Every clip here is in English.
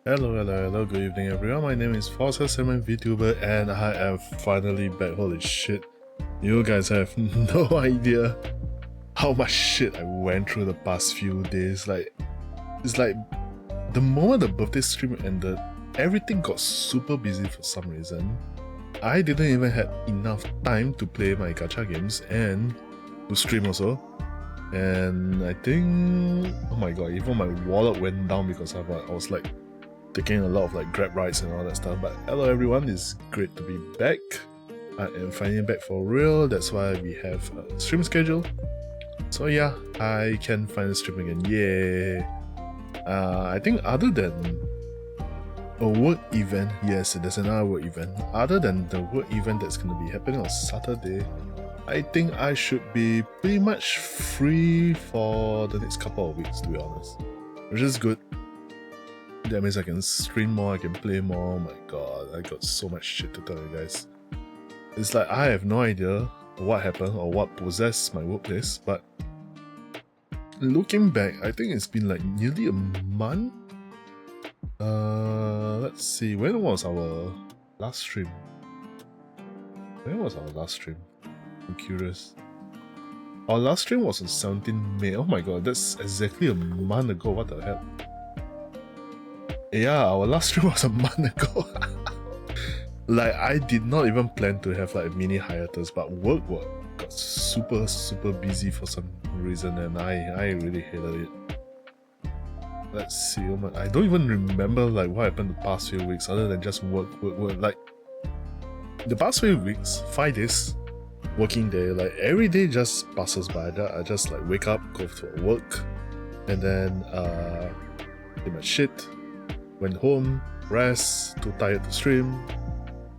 Hello, good evening everyone. My name is Foster7 VTuber and I am finally back. Holy shit. You guys have no idea how much shit I went through the past few days. It's like the moment the birthday stream ended, everything got super busy for some reason. I didn't even have enough time to play my gacha games and to stream also. And I think, oh my god, even my wallet went down because of it. I was like taking a lot of like Grab rides and all that stuff. But hello everyone, it's great to be back. I am finally back for real. That's why we have a stream schedule. So yeah, I can finally stream again. Yay! I think other than a work event, yes, there's another work event. Other than the work event that's going to be happening on Saturday, I think I should be pretty much free for the next couple of weeks, to be honest. Which is good. That means I can stream more, I can play more. Oh my god, I got so much shit to tell you guys. It's like I have no idea what happened or what possessed my workplace, but looking back, I think it's been like nearly a month. Let's see, when was our last stream? I'm curious. Our last stream was on 17 May. Oh my god, that's exactly a month ago. What the hell? Yeah, our last stream was a month ago. Like, I did not even plan to have like a mini hiatus, but work got super busy for some reason, and I really hated it. Let's see, oh my, I don't even remember like what happened the past few weeks other than just work. Like, the past few weeks, 5 days, working day, like every day just passes by. I just like wake up, go to work, and then do my shit, went home, rest, too tired to stream,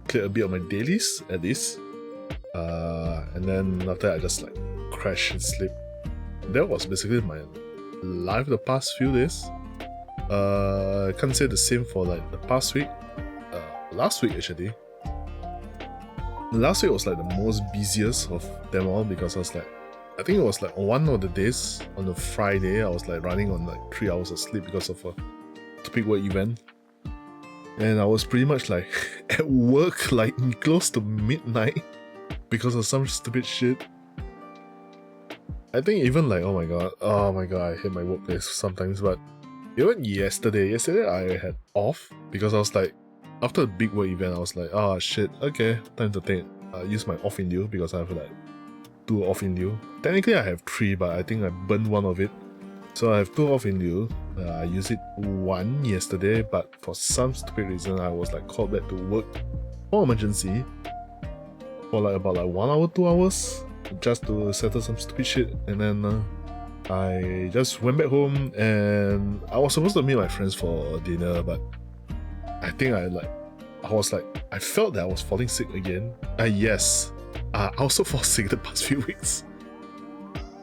clear a bit of my dailies at least, and then after that I just like crash and sleep. That was basically my life the past few days. I can't say the same for like the past week. Last week actually. Last week was like the most busiest of them all because I was like, I think it was like one of the days on a Friday, I was like running on like 3 hours of sleep because of a stupid work event. And I was pretty much like at work like close to midnight because of some stupid shit. I think even like, oh my god, I hate my workplace sometimes, but even yesterday I had off because I was like, after a big work event, I was like, oh shit, okay, time to use my off in lieu because I have like 2 off in lieu. Technically I have 3, but I think I burned one of it. So I have 2 off in lieu. I used it 1 yesterday, but for some stupid reason I was like called back to work for emergency for like about like 1 hour, 2 hours just to settle some stupid shit, and then I just went back home and I was supposed to meet my friends for dinner, but I think I felt that I was falling sick again. Yes, I also fall sick the past few weeks.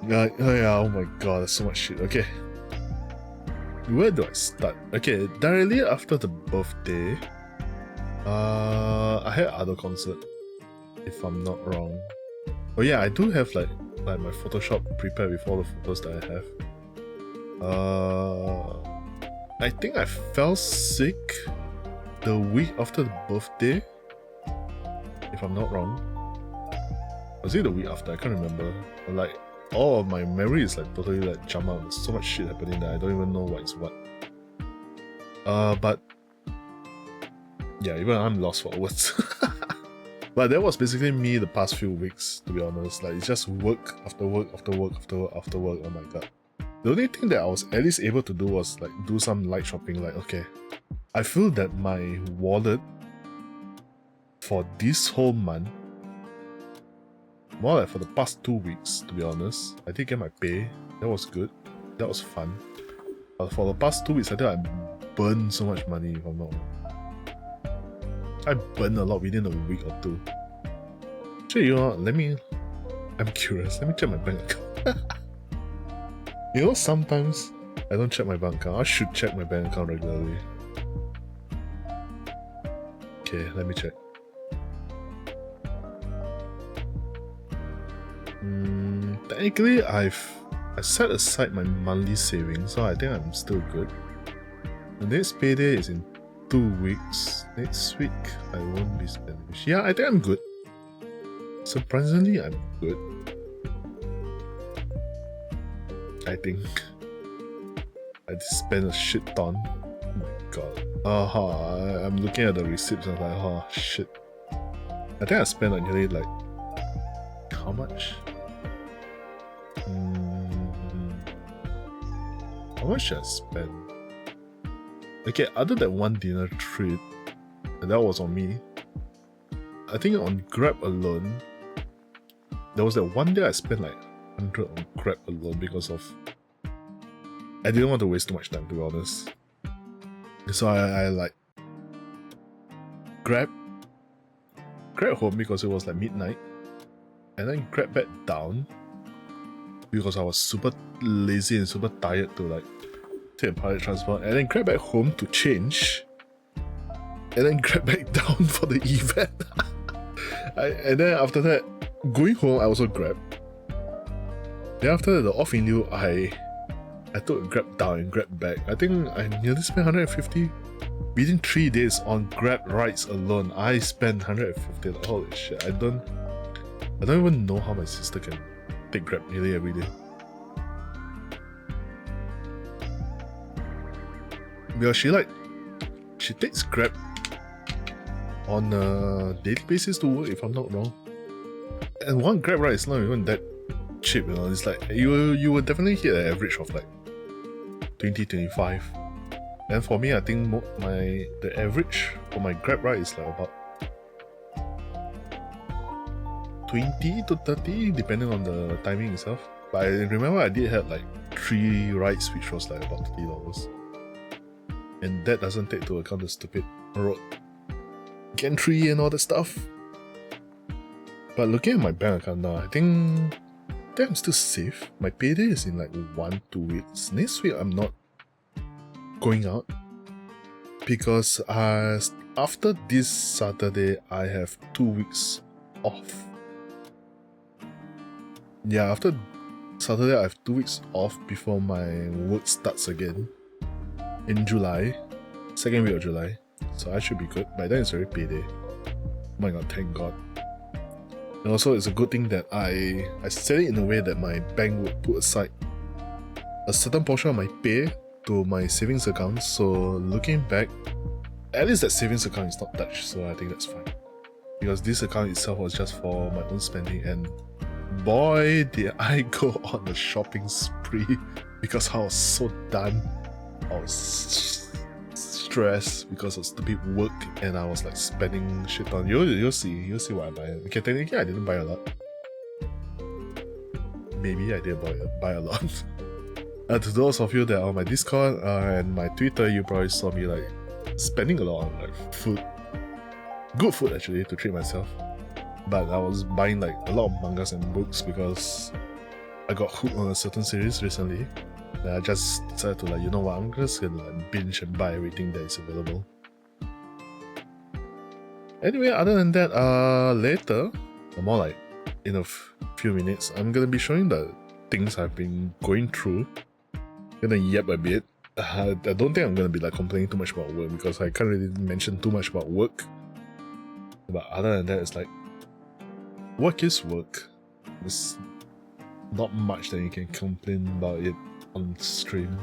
Yeah, oh my god, there's so much shit. Okay, where do I start? Okay, directly after the birthday, I had other concert, if I'm not wrong. Oh yeah, I do have like my Photoshop prepared with all the photos that I have. I think I fell sick the week after the birthday, if I'm not wrong. Was it the week after? I can't remember. Like, all of my memory is like totally like jump out. There's so much shit happening that I don't even know what is what. But yeah, even I'm lost for words. But that was basically me the past few weeks, to be honest. Like, it's just work after work after work after work after work. Oh my god. The only thing that I was at least able to do was like do some light shopping. Like, okay, I feel that my wallet for this whole month, more like for the past 2 weeks, to be honest, I did get my pay. That was good. That was fun. But for the past 2 weeks, I think I burned so much money, if I'm not wrong. I burned a lot within a week or 2. Actually, you know what? I'm curious. Let me check my bank account. You know, sometimes I don't check my bank account. I should check my bank account regularly. Okay, let me check. Technically, I set aside my monthly savings, so I think I'm still good. The next payday is in 2 weeks. Next week, I won't be spending. Yeah, I think I'm good. Surprisingly, I'm good. I think. I just spent a shit ton. Oh my god. I'm looking at the receipts and I'm like, oh shit. I think I spent like nearly like, how much? How much should I spend? Okay, other than one dinner treat, and that was on me. I think on Grab alone, there was that one day I spent like 100 on Grab alone because of I didn't want to waste too much time, to be honest. So I like Grab home because it was like midnight, and then Grab back down because I was super lazy and super tired to like take public transport, and then Grab back home to change, and then Grab back down for the event. And then after that, going home, I also Grab. Then after the off in lieu, I took Grab down and Grab back. I think I nearly spent 150 within 3 days on Grab rides alone. I spent 150. Like, holy shit! I don't even know how my sister can take Grab nearly every day. Because she takes Grab on a daily basis to work, if I'm not wrong. And one Grab ride is not even that cheap, you know. It's like you will definitely hit an average of like 20-25. And for me, I think the average for my Grab ride is like about 20 to 30, depending on the timing itself. But I remember I did have like 3 rides, which was like about $30. And that doesn't take into account the stupid road gantry and all that stuff. But looking at my bank account now, I think I'm still safe. My payday is in like 1-2 weeks. Next week I'm not going out because after this Saturday I have 2 weeks off. Yeah, after Saturday I have 2 weeks off before my work starts again in July, 2nd week of July. So I should be good. By then it's already payday. Oh my god, thank god. And also it's a good thing that I set it in a way that my bank would put aside a certain portion of my pay to my savings account. So looking back, at least that savings account is not touched, so I think that's fine. Because this account itself was just for my own spending, and boy did I go on a shopping spree because I was so done. I was stressed because of stupid work, and I was like spending shit on. You'll see what I buy. Okay, technically I didn't buy a lot. Maybe I did buy a lot. To those of you that are on my Discord and my Twitter, you probably saw me like spending a lot on like food. Good food actually, to treat myself. But I was buying like a lot of mangas and books because I got hooked on a certain series recently. And I just decided to like, you know what, I'm just gonna like binge and buy everything that is available. Anyway, other than that, later, or more like in a few minutes, I'm gonna be showing the things I've been going through. I'm gonna yap a bit. I don't think I'm gonna be like complaining too much about work because I can't really mention too much about work. But other than that, it's like, work is work. There's not much that you can complain about it on stream,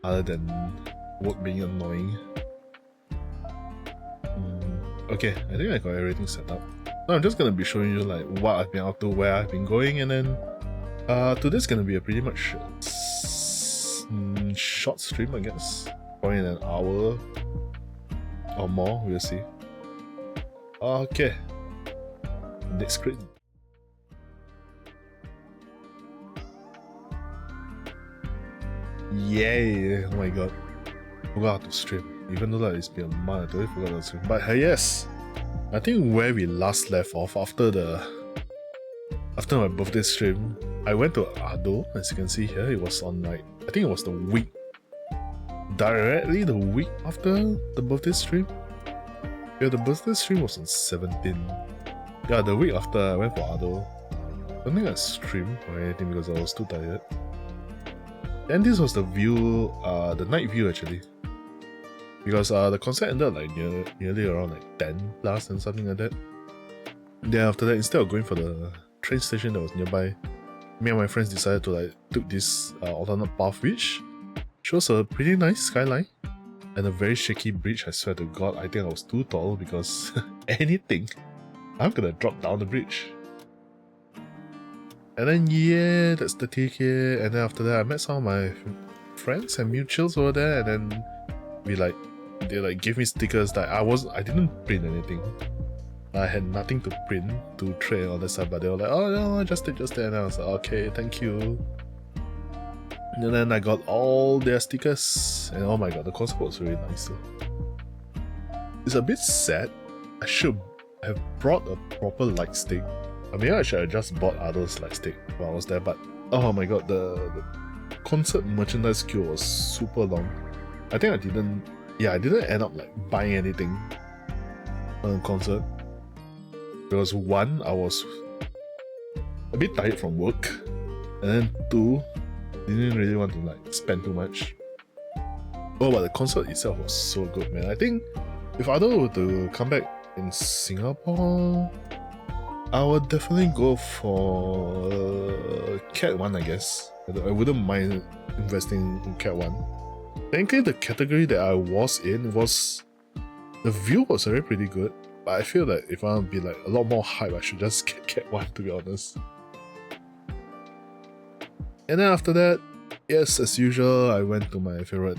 other than work being annoying. Okay, I think I got everything set up. So I'm just gonna be showing you like what I've been up to, where I've been going, and then today's gonna be a pretty much short stream, I guess. Probably in an hour or more, we'll see. Okay, next screen. Yay! Oh my god, forgot how to stream. Even though that it's been a month, I totally forgot how to stream. But yes, I think where we last left off after my birthday stream, I went to Ado. As you can see here, it was on like, I think it was the week after the birthday stream. Yeah, the birthday stream was on 17. Yeah, the week after I went for Ado. I don't think I streamed or anything because I was too tired. And this was the view, the night view actually. because the concert ended like nearly around like 10 plus and something like that. Then after that, instead of going for the train station that was nearby, me and my friends decided to like took this alternate path, which shows a pretty nice skyline and a very shaky bridge. I swear to God, I think I was too tall because anything, I'm gonna drop down the bridge. And then yeah, that's the ticket. And then after that, I met some of my friends and mutuals over there, and then they like gave me stickers that I didn't print anything. I had nothing to print to trade all that stuff, but they were like, oh no, just take. And I was like, okay, thank you. And then I got all their stickers, and oh my god, the concert was really nice too. It's a bit sad. I should have brought a proper light stick. I mean, I should have just bought others light stick while I was there, but oh my god, the concert merchandise queue was super long. I think I didn't end up like buying anything on the concert. Because one, I was a bit tired from work, and then two, didn't really want to like spend too much. Oh, but the concert itself was so good, man. I think if I were to come back in Singapore, I would definitely go for Cat 1, I guess. I wouldn't mind investing in Cat 1. Thankfully, the category that I was in was... the view was already pretty good, but I feel that if I want to be like a lot more hype, I should just get Cat 1, to be honest. And then after that, yes, as usual, I went to my favorite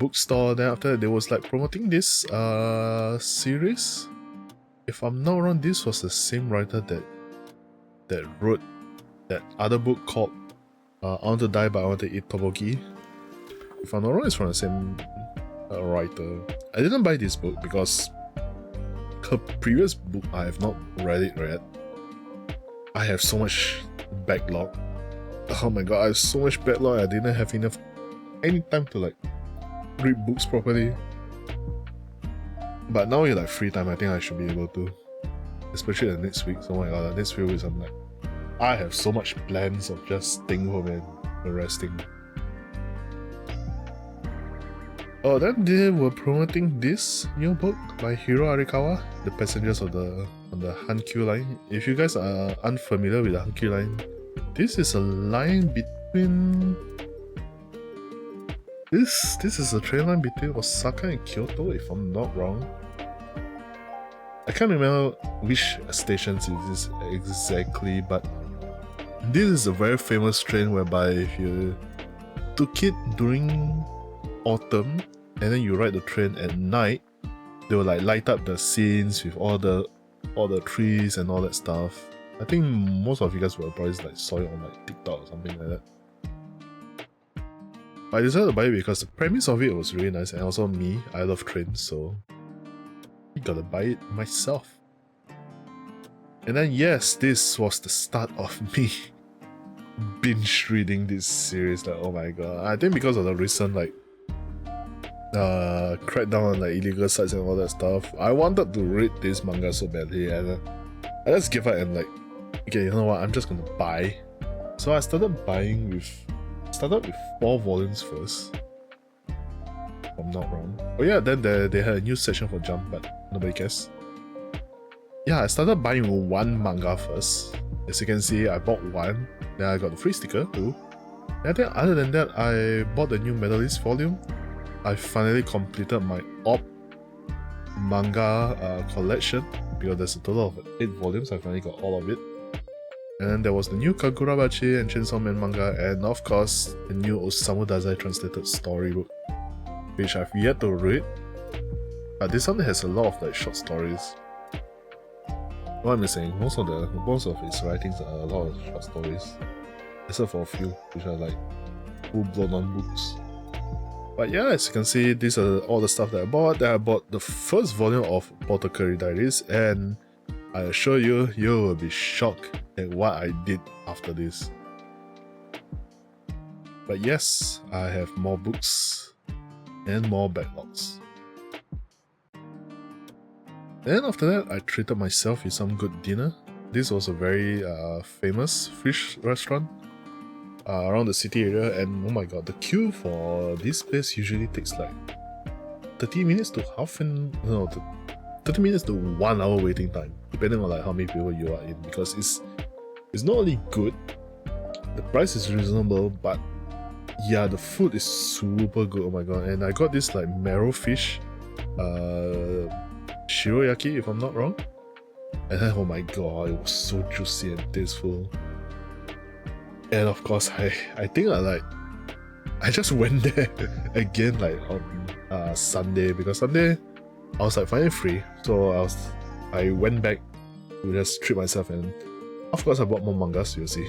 bookstore. Then after that, they was like promoting this series. If I'm not wrong, this was the same writer that wrote that other book called I Want to Die But I Want to Eat Tteokbokki. If I'm not wrong, it's from the same writer. I didn't buy this book because her previous book I have not read it yet. I have so much backlog. Oh my god, I have so much backlog. I didn't have any time to like read books properly. But now with like free time, I think I should be able to. Especially the next week. Oh my god, the next few weeks I'm like, I have so much plans of just staying home and resting. Oh, then they were promoting this new book by Hiro Arikawa, The Passengers on the Hankyu line. If you guys are unfamiliar with the Hankyu line, this is a line between... This is a train line between Osaka and Kyoto, if I'm not wrong. I can't remember which stations it is exactly, but this is a very famous train whereby if you took it during autumn and then you ride the train at night, they will like light up the scenes with all the trees and all that stuff. I think most of you guys will probably like saw it on like TikTok or something like that. I decided to buy it because the premise of it was really nice, and also me, I love trains, so I gotta buy it myself. And then yes, this was the start of me binge reading this series. Like, oh my god, I think because of the recent like crackdown on like illegal sites and all that stuff, I wanted to read this manga so badly, and I just gave up and like, okay, you know what, I'm just gonna buy. So I started with 4 volumes first, if I'm not wrong. Oh yeah, then they had a new section for Jump, but nobody cares. Yeah, I started buying 1 manga first. As you can see, I bought 1, then I got the free sticker too. And then other than that, I bought the new Medalist volume. I finally completed my Op manga collection, because there's a total of 8 volumes. I finally got all of it. And then there was the new Kagurabachi and Chainsaw Man manga, and of course the new Osamu Dazai translated storybook, which I've yet to read. But this one has a lot of like short stories. What I'm saying, most of its writings are a lot of short stories, except for a few which are like full-blown on books. But yeah, as you can see, these are all the stuff that I bought. Then I bought the first volume of Apothecary Diaries, and I assure you, you will be shocked at what I did after this. But yes, I have more books and more backlogs. Then after that, I treated myself with some good dinner. This was a very famous fish restaurant around the city area, and oh my god, the queue for this place usually takes like 30 minutes to 30 minutes to 1 hour waiting time, depending on like how many people you are in, because it's not only good, the price is reasonable, but yeah, the food is super good. Oh my god. And I got this like marrow fish, shiroyaki if I'm not wrong, and then, oh my god, it was so juicy and tasteful. And of course I think I just went there again like on Sunday, because Sunday I was like finally free, so I went back to just treat myself, and of course I bought more mangas, you'll see.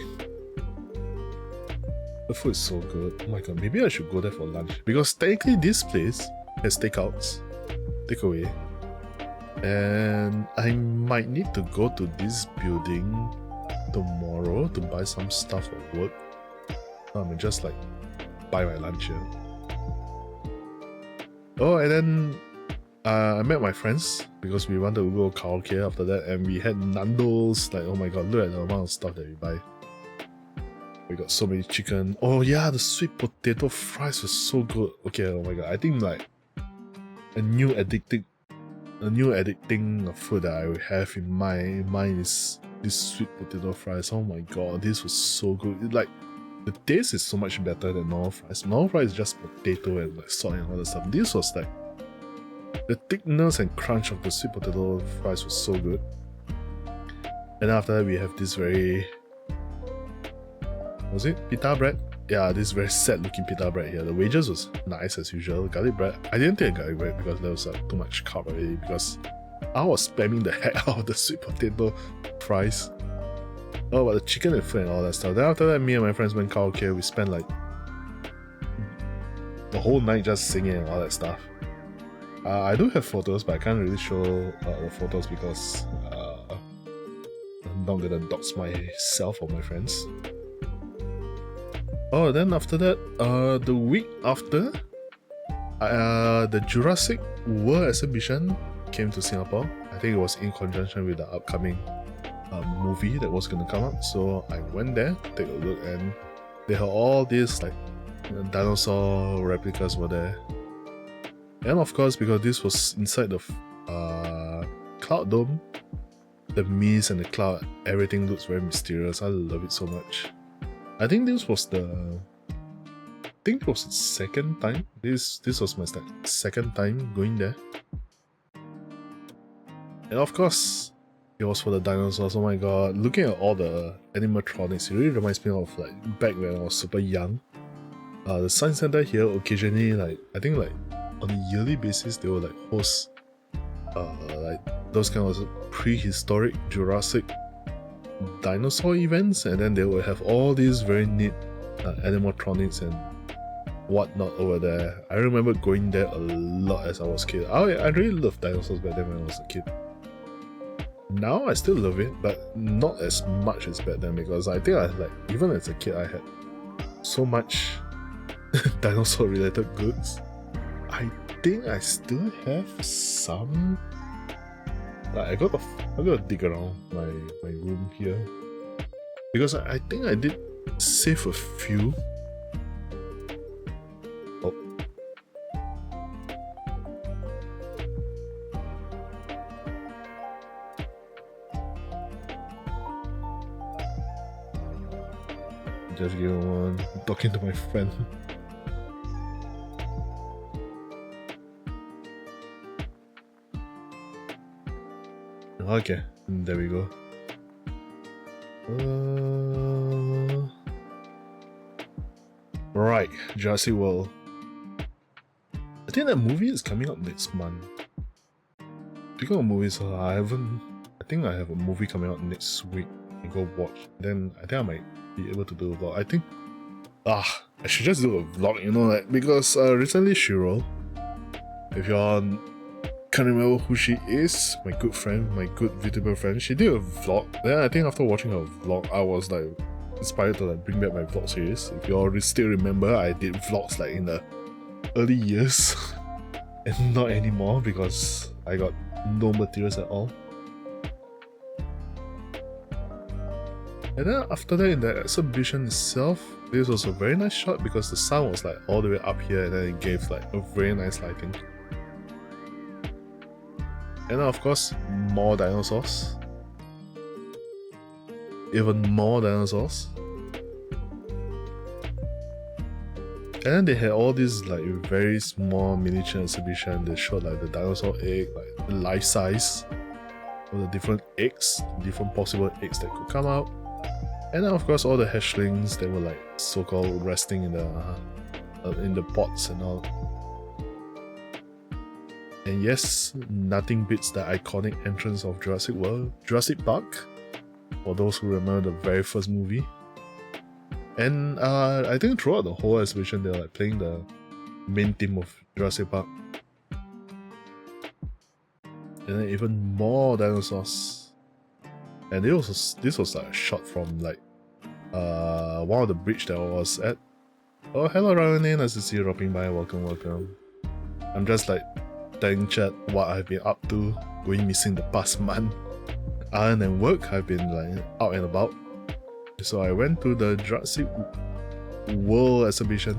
The food is so good. Oh my god, maybe I should go there for lunch, because technically this place has takeouts, takeaway, and I might need to go to this building tomorrow to buy some stuff at work. I'm just like buy my lunch here. Oh, and then I met my friends because we wanted to go karaoke after that, and we had Nando's. Like, oh my god, look at the amount of stuff that we buy. We got so many chicken. Oh yeah, the sweet potato fries was so good. Okay, oh my god, I think like a new addicting food that I have in my mind is this sweet potato fries. Oh my god, this was so good. Like, the taste is so much better than normal fries. Normal fries is just potato and like salt and all that stuff. This was like, the thickness and crunch of the sweet potato fries was so good. And after that we have this very, was it pita bread? Yeah, this very sad looking pita bread here. The wedges was nice as usual. Garlic bread, I didn't take garlic bread because there was too much carb already, because I was spamming the heck out of the sweet potato fries. Oh, but the chicken and food and all that stuff. Then after that, me and my friends went karaoke. We spent like the whole night just singing and all that stuff. I do have photos, but I can't really show the photos because I'm not gonna dox myself or my friends. Oh, then after that, the week after, the Jurassic World exhibition came to Singapore. I think it was in conjunction with the upcoming movie that was gonna come up. So I went there to take a look, and they had all these like dinosaur replicas were there. And of course, because this was inside the cloud dome, the mist and the cloud, everything looks very mysterious. I love it so much. I think this was the second time. This was my second time going there. And of course, it was for the dinosaurs. Oh my god, looking at all the animatronics, it really reminds me of like back when I was super young. The Science Center here occasionally, like I think like on a yearly basis, they will like host like those kind of prehistoric Jurassic dinosaur events, and then they will have all these very neat animatronics and whatnot over there. I remember going there a lot as I was a kid. I really loved dinosaurs back then when I was a kid. Now I still love it, but not as much as back then, because I think even as a kid I had so much dinosaur related goods. I think I still have some. Like I gotta dig around my room here, because I think I did save a few. Oh. Just give me one. I'm talking to my friend. Okay, there we go. Right, Jurassic World. I think that movie is coming up next month. Speaking of movies, I think I have a movie coming out next week. I go watch. Then I think I might be able to do a vlog. I think I should just do a vlog, you know, like, because recently Shiro, if you're can't remember who she is, my good friend, my good VTuber friend, she did a vlog. Then I think after watching her vlog, I was like inspired to like bring back my vlog series. If you all still remember, I did vlogs like in the early years and not anymore because I got no materials at all. And then after that, in the exhibition itself, this was a very nice shot because the sun was like all the way up here, and then it gave like a very nice lighting. And of course, more dinosaurs. Even more dinosaurs. And then they had all these like very small miniature exhibition. They showed like the dinosaur egg, like the life size of the different eggs, different possible eggs that could come out. And then of course all the hatchlings that were like so-called resting in the pots and all. And yes, nothing beats the iconic entrance of Jurassic Park, for those who remember the very first movie. And I think throughout the whole exhibition, they were like playing the main theme of Jurassic Park. And then even more dinosaurs. And this was like a shot from like one of the bridge that I was at. Oh, hello Ryan, nice to see you dropping by. Welcome. I'm just like telling chat what I've been up to, going missing the past month. Other than work, I've been like out and about. So I went to the Jurassic World exhibition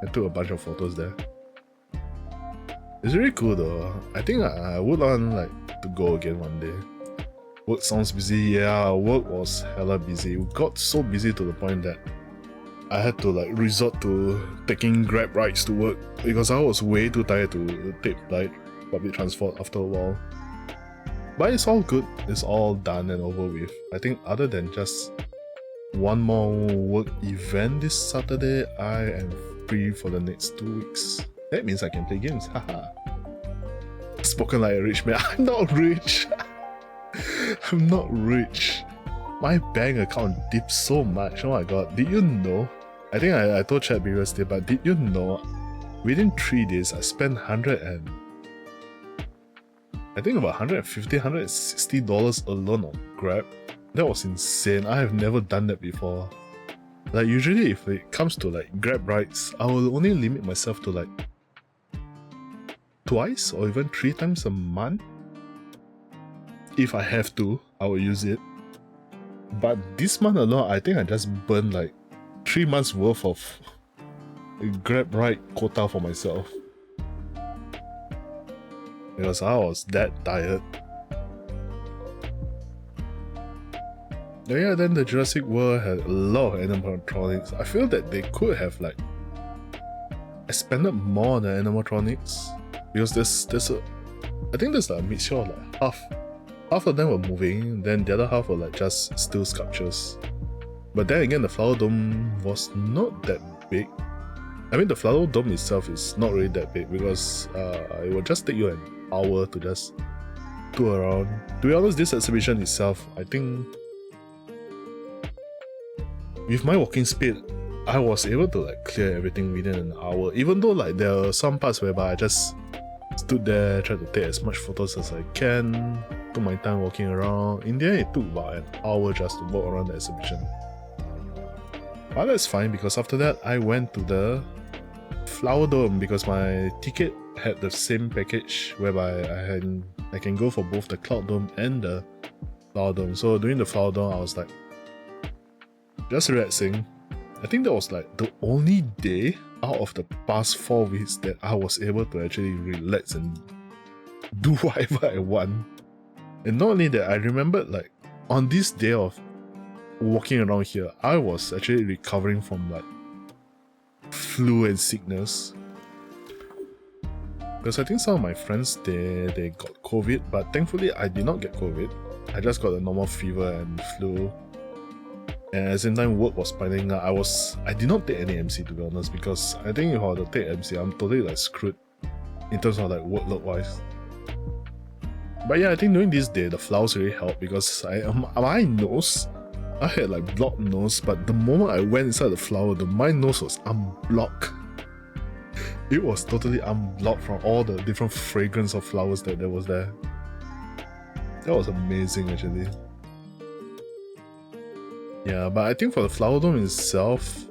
and took a bunch of photos there. It's really cool though. I think I would want like to go again one day. Work sounds busy. Yeah, work was hella busy. We got so busy to the point that I had to like resort to taking Grab rides to work because I was way too tired to take like public transport after a while. But it's all good. It's all done and over with. I think other than just one more work event this Saturday, I am free for the next 2 weeks. That means I can play games, haha. Spoken like a rich man. I'm not rich. I'm not rich. My bank account dipped so much. Oh my god, did you know? I think I told Chad previously, but did you know? Within 3 days, I spent I think about $150, $160 alone on Grab. That was insane. I have never done that before. Like usually if it comes to like Grab rides, I will only limit myself to like twice or even 3 times a month. If I have to, I will use it. But this month alone, I think I just burned like 3 months worth of Grab ride quota for myself. Because I was that tired. Yeah, then the Jurassic World had a lot of animatronics. I feel that they could have like expanded more on the animatronics because I think there's like a mixture of like half of them were moving, then the other half were like just still sculptures. But then again, the Flower Dome was not that big. I mean, the Flower Dome itself is not really that big because it will just take you an hour to just tour around. To be honest, this exhibition itself, I think with my walking speed, I was able to like clear everything within an hour, even though like there are some parts whereby I just stood there, tried to take as much photos as I can, took my time walking around. In the end, it took about an hour just to walk around the exhibition. But that's fine because after that, I went to the Flower Dome because my ticket had the same package whereby I can go for both the Cloud Dome and the Flower Dome. So during the Flower Dome, I was like just relaxing. I think that was like the only day out of the past 4 weeks that I was able to actually relax and do whatever I want. And not only that, I remembered like on this day of walking around here, I was actually recovering from like flu and sickness. Because I think some of my friends they got COVID, but thankfully I did not get COVID. I just got a normal fever and flu. And at the same time, work was piling up. I did not take any MC to be honest, because I think if I were to take MC, I'm totally like screwed in terms of like workload wise. But yeah, I think during this day, the flowers really helped because my nose, I had like blocked nose, but the moment I went inside the flower, my nose was unblocked. It was totally unblocked from all the different fragrance of flowers that there was there. That was amazing actually. Yeah, but I think for the Flower Dome itself,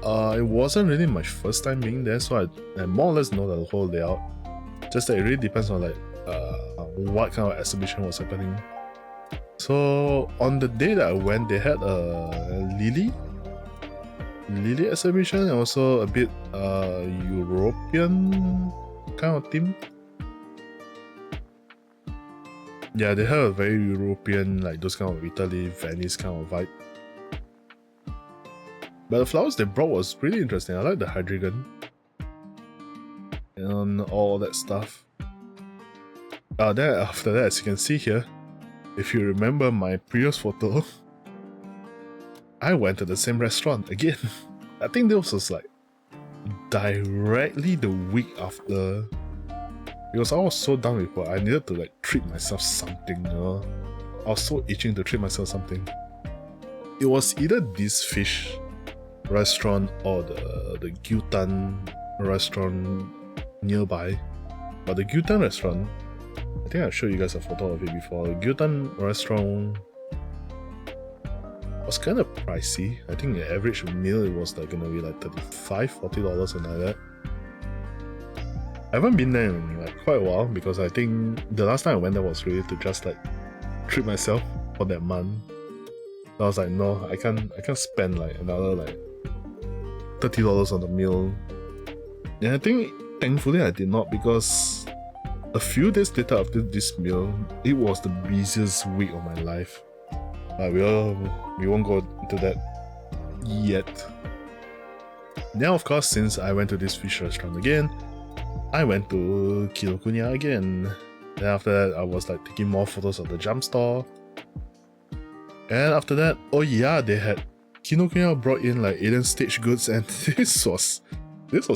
it wasn't really my first time being there, so I more or less know the whole layout. Just that it really depends on like what kind of exhibition was happening. So on the day that I went, they had a Lily exhibition and also a bit European kind of theme. Yeah, they have a very European, like those kind of Italy, Venice kind of vibe. But the flowers they brought was really interesting. I like the hydrogen and all that stuff. Then after that, as you can see here, if you remember my previous photo, I went to the same restaurant again. I think this was like directly the week after, because I was so done with work. I needed to like treat myself something, you know. I was so itching to treat myself something. It was either this fish restaurant or the Gyutan restaurant nearby. But the Gyutan restaurant, I think I showed you guys a photo of it before. The Gyutan restaurant was kind of pricey. I think the average meal it was like gonna be like $35-40 something like that. I haven't been there in like quite a while because I think the last time I went there was really to just like treat myself for that month. So I was like, no, I can't spend like another like $30 on a meal. And I think thankfully I did not, because a few days later after this meal, it was the busiest week of my life. We won't go into that yet. Now, of course, since I went to this fish restaurant again, I went to Kinokuniya again. Then after that, I was like taking more photos of the jump store. And after that, oh yeah, they had Kinokuniya brought in like alien stage goods, and this was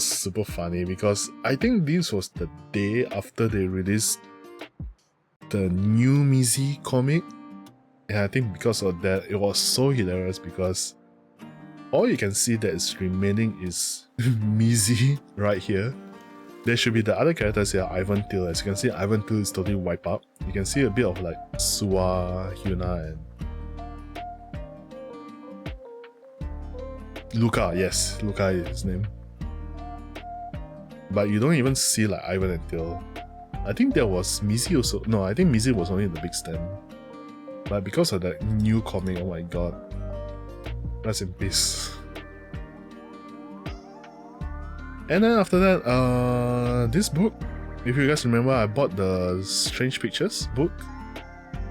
super funny because I think this was the day after they released the new Mizi comic. And I think because of that, it was so hilarious because all you can see that is remaining is Mizi right here. There should be the other characters here, Ivan Till. As you can see, Ivan Till is totally wiped out. You can see a bit of like Suwa, Hyuna, and Luca. Yes, Luca is his name. But you don't even see like Ivan and Till. I think there was Mizi also. No, I think Mizi was only in the big stand. But because of that new comic, oh my god. Rest in peace. And then after that, this book, if you guys remember, I bought the Strange Pictures book.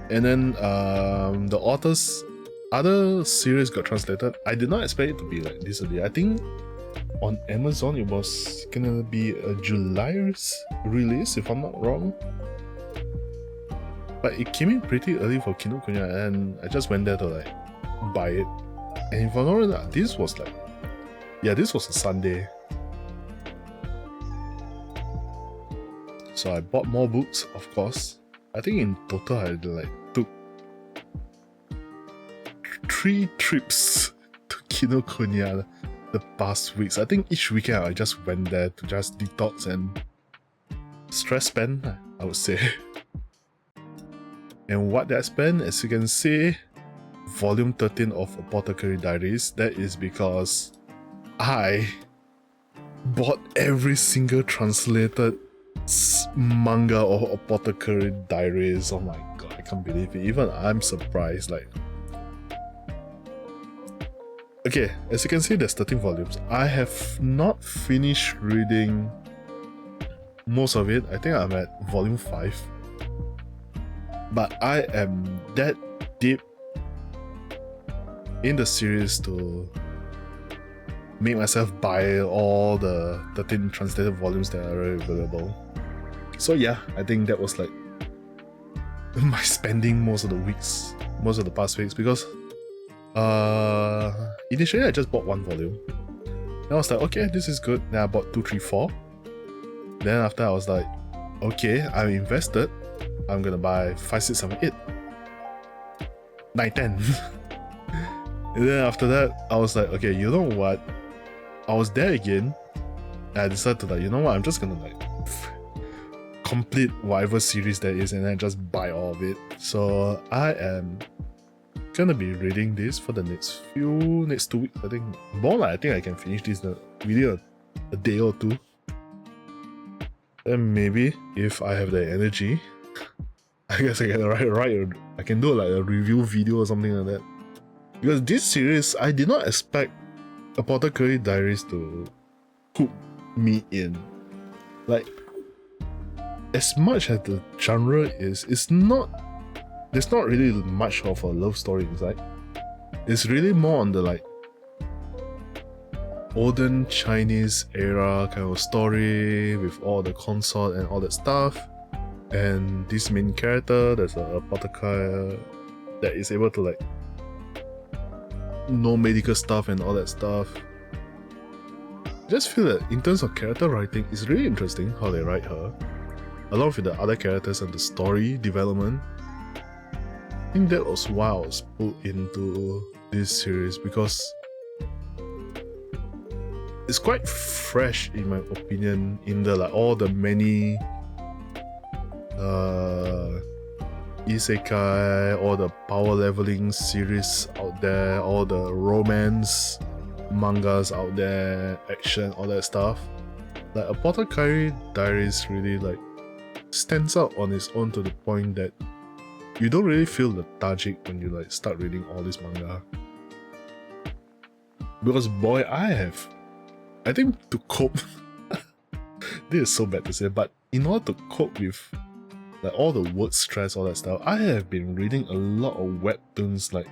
And then the author's other series got translated. I did not expect it to be like this early. I think on Amazon it was gonna be a July release, if I'm not wrong. But it came in pretty early for Kinokuniya, and I just went there to like buy it. And if I'm not wrong, this was like, yeah, this was a Sunday. So I bought more books, of course. I think in total I like took 3 trips to Kinokuniya the past weeks. I think each weekend I just went there to just detox and stress spend, I would say. And what did I spend? As you can see, volume 13 of Apothecary Diaries. That is because I bought every single translated manga of Apothecary Diaries. Oh my god, I can't believe it. Even I'm surprised. Like, okay, as you can see, there's 13 volumes. I have not finished reading most of it. I think I'm at volume 5. But I am that deep in the series to make myself buy all the 13 translated volumes that are available. So yeah, I think that was like my spending most of the past weeks, because initially I just bought 1 volume. Then I was like, okay, this is good. Then I bought 2, 3, 4. Then after I was like, okay, I'm invested. I'm gonna buy 5, 6, 7, 8, 9, 10. And then after that, I was like, okay, you know what? I was there again, and I decided to like, you know what? I'm just gonna like complete whatever series there is, and then just buy all of it. So I am gonna be reading this for the next 2 weeks. I think more like I think I can finish this within a day or 2. Then maybe if I have the energy, I guess I can I can do like a review video or something like that. Because this series, I did not expect Apothecary Diaries to hook me in. Like, as much as the genre is, it's not there's not really much of a love story inside. It's really more on the like olden Chinese era kind of story with all the consort and all that stuff. And this main character, there's a apothecary that is able to like know medical stuff and all that stuff. I just feel that in terms of character writing, it's really interesting how they write her, along with the other characters and the story development. I think that was why I was pulled into this series, because it's quite fresh in my opinion, in the like all the many isekai, all the power leveling series out there, all the romance mangas out there, action, all that stuff. Like Apothecary Diaries really like stands out on its own to the point that you don't really feel lethargic when you like start reading all this manga. Because boy, I think to cope this is so bad to say, but in order to cope with like all the work stress, all that stuff, I have been reading a lot of webtoons. Like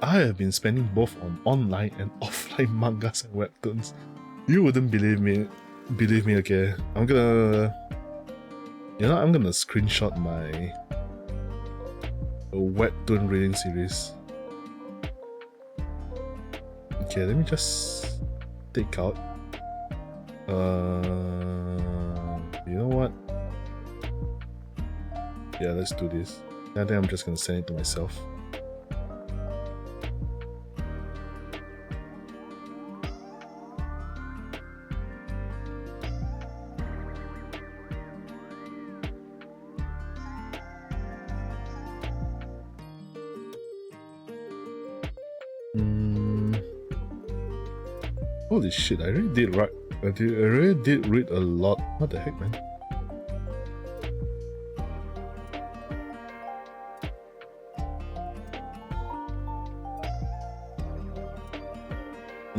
I have been spending both on online and offline mangas and webtoons. You wouldn't believe me, okay? I'm gonna screenshot my webtoon reading series. Okay, let me just take out. You know what? Yeah, let's do this. I think I'm just gonna send it to myself. Holy shit, I really did read a lot. What the heck, man?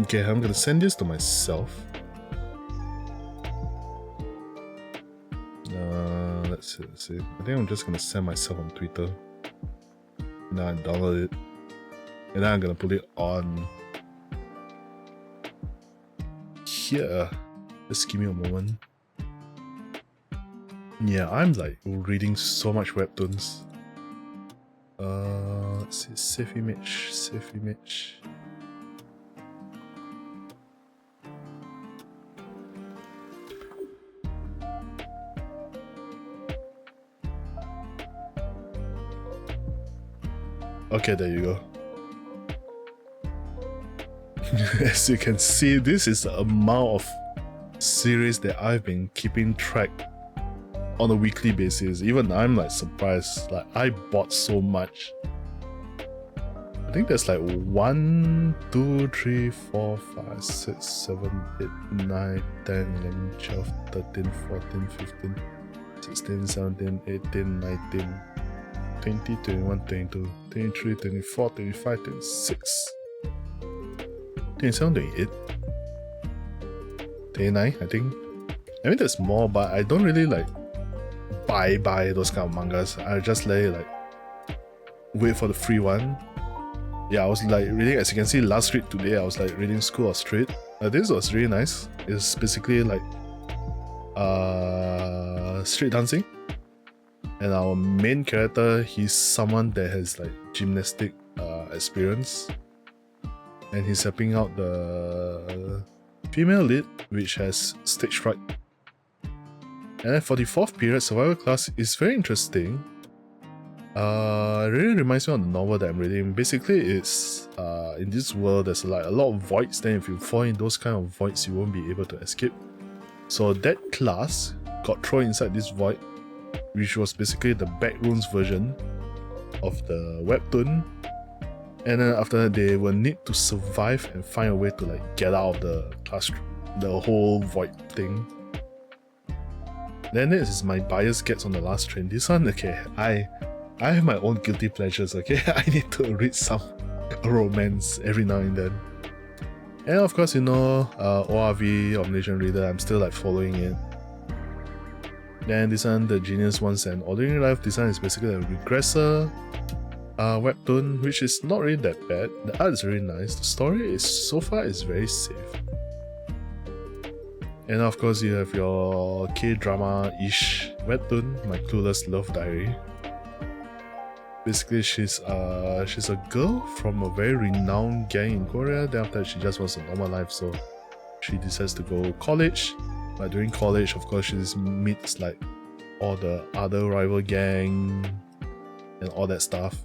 Okay, I'm gonna send this to myself. Let's see. I think I'm just gonna send myself on Twitter. Now I download it. And now I'm gonna put it on here. Just give me a moment. Yeah, I'm like reading so much webtoons. Let's see, save image. Okay, there you go. As you can see, this is the amount of series that I've been keeping track on a weekly basis. Even I'm like surprised. Like I bought so much. I think there's like 1, 2, 3, 4, 5, 6, 7, 8, 9, 10, 11, 12, 13, 14, 15, 16, 17, 18, 19, 20, 21, 22, 23, 24, 25, 26, 27, 28, 29, I think. I mean, there's more, but I don't really like buy those kind of mangas. I just let it like wait for the free one. Yeah, I was like reading, as you can see, last read today, I was like reading School of Street. This was really nice. It's basically like street dancing. And our main character, he's someone that has like gymnastic experience. And he's helping out the female lead, which has stage fright. And then for the 4th period survival class, is very interesting. It really reminds me of the novel that I'm reading. Basically, it's in this world there's like a lot of voids. Then if you fall in those kind of voids, you won't be able to escape. So that class got thrown inside this void, which was basically the backrooms version of the webtoon. And then after that, they will need to survive and find a way to like get out of the classroom, the whole void thing. Then this is my bias gets on the last train. This one, okay, I have my own guilty pleasures, okay? I need to read some romance every now and then. And of course, you know, ORV, Omniscient Reader, I'm still like following it. Then this one, The Genius Wants an Ordinary Life. This one is basically a regressor webtoon, which is not really that bad. The art is really nice. The story is so far is very safe. And of course, you have your K-drama-ish webtoon, My Clueless Love Diary. Basically, she's a girl from a very renowned gang in Korea. Then after that, she just wants a normal life, so she decides to go college. But during college, of course, she meets like all the other rival gang and all that stuff.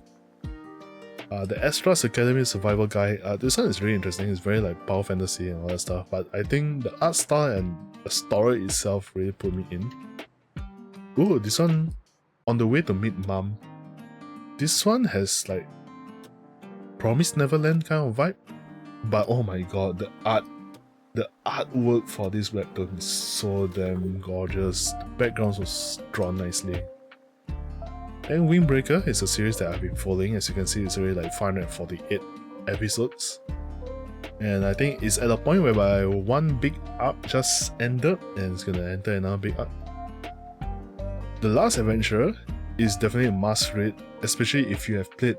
The Astra's Academy Survival Guide, this one is really interesting. It's very like power fantasy and all that stuff, but I think the art style and the story itself really put me in. Oh, this one, On the Way to Meet Mom. This one has like Promised Neverland kind of vibe, but oh my god, the artwork for this webtoon is so damn gorgeous. The backgrounds was drawn nicely. And Windbreaker is a series that I've been following. As you can see, it's already like 548 episodes. And I think it's at a point whereby one big arc just ended and it's gonna enter another big arc. The Last Adventurer is definitely a must read, especially if you have played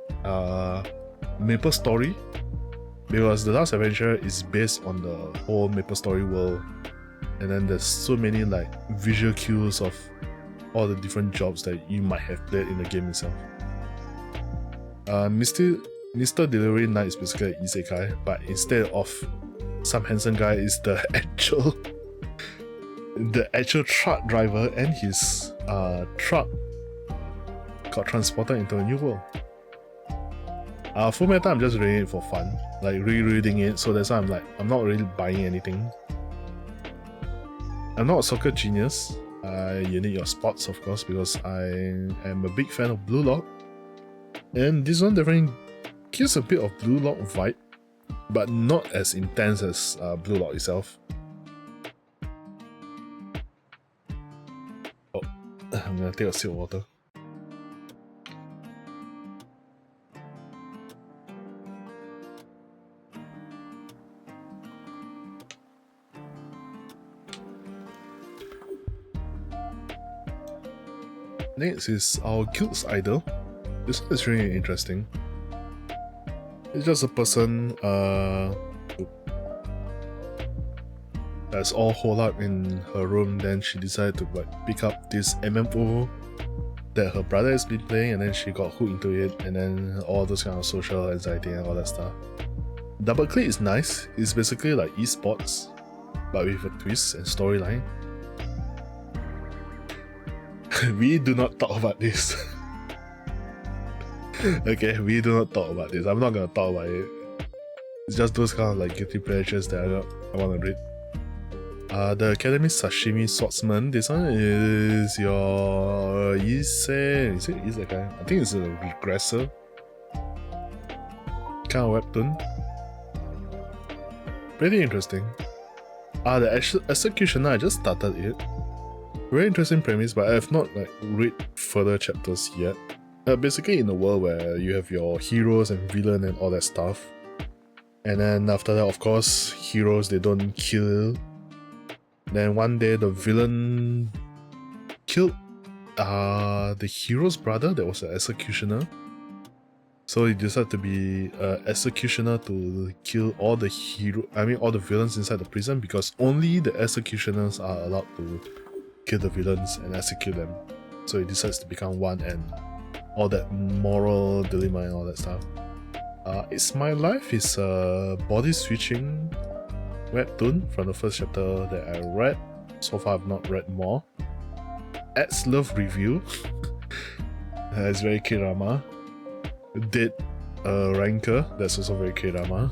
Maple Story, because The Last Adventurer is based on the whole Maple Story world, and then there's so many like visual cues of all the different jobs that you might have played in the game itself. Mr. Delivery Knight is basically an isekai, but instead of some handsome guy, is the actual truck driver, and his truck got transported into a new world. Full Metal, I'm just reading it for fun, like rereading it, so that's why I'm not really buying anything. I'm not a soccer genius. You need your spots, of course, because I am a big fan of Blue Lock, and this one definitely gives a bit of Blue Lock vibe, but not as intense as Blue Lock itself. Oh, I'm gonna take a sip of water. Next is our Guild's Idol. This one is really interesting. It's just a person that's all holed up in her room. Then she decided to like pick up this MMO that her brother has been playing, and then she got hooked into it, and then all those kind of social anxiety and all that stuff. Double Click is nice. It's basically like esports, but with a twist and storyline. We do not talk about this. Okay, we do not talk about this. I'm not gonna talk about it. It's just those kind of like guilty pleasures that I want to read. The Academy Sashimi Swordsman. This one is your is it Isekai? I think it's a regressor kind of webtoon. Pretty interesting. The Executioner, I just started it. Very interesting premise, but I have not like read further chapters yet. Basically in a world where you have your heroes and villain and all that stuff, and then after that, of course, heroes, they don't kill. Then one day the villain killed the hero's brother that was an executioner, so he decided to be an executioner to kill all the all the villains inside the prison, because only the executioners are allowed to kill the villains and execute them. So he decides to become one, and all that moral dilemma and all that stuff. It's My Life is a body switching webtoon from the first chapter that I read. So far I've not read more. Ad's Love Review. It's very K-drama. Did Ranker, that's also very K-drama.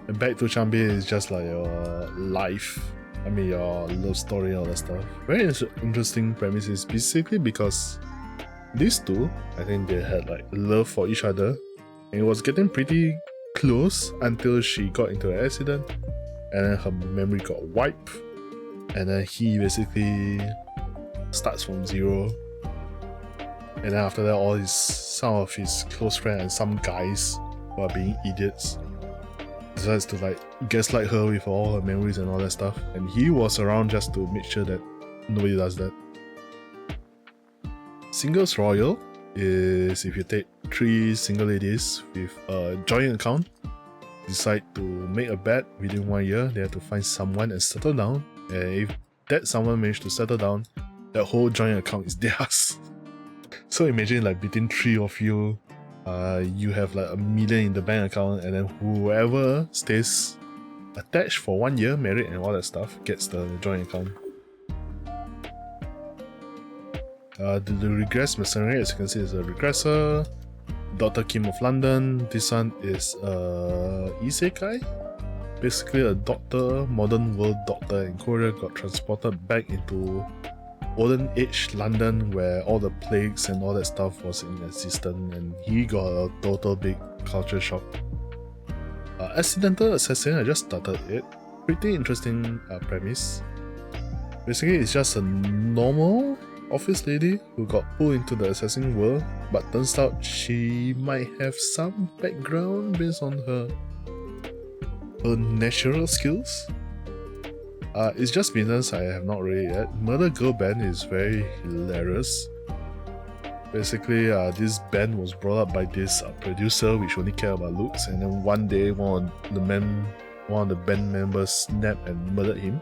And Back to Chambi is just like your life, your love story and all that stuff. Very interesting premises, basically because these two, I think they had like love for each other, and it was getting pretty close until she got into an accident, and then her memory got wiped, and then he basically starts from zero, and then after that some of his close friends and some guys who are being idiots decides to like gaslight her with all her memories and all that stuff, and he was around just to make sure that Nobody does that. Singles Royal is if you take 3 single ladies with a joint account, decide to make a bet within 1 year, they have to find someone and settle down. And if that someone managed to settle down, that whole joint account is theirs. So imagine like between 3 of you, you have like $1 million in the bank account, and then whoever stays attached for 1 year, married and all that stuff, gets the joint account. The Regress Mercenary, as you can see, is a regressor. Dr. Kim of London. This one is Isekai. Basically a doctor, modern world doctor in Korea, got transported back into olden age London where all the plagues and all that stuff was in existence, and he got a total big culture shock. Accidental Assassin, I just started it. Pretty interesting premise. Basically it's just a normal office lady who got pulled into the assassin world, but turns out she might have some background based on her natural skills. It's just Venus, I have not read it yet. Murder Girl Band is very hilarious. Basically, this band was brought up by this producer which only cared about looks, and then one day one of the band members snapped and murdered him,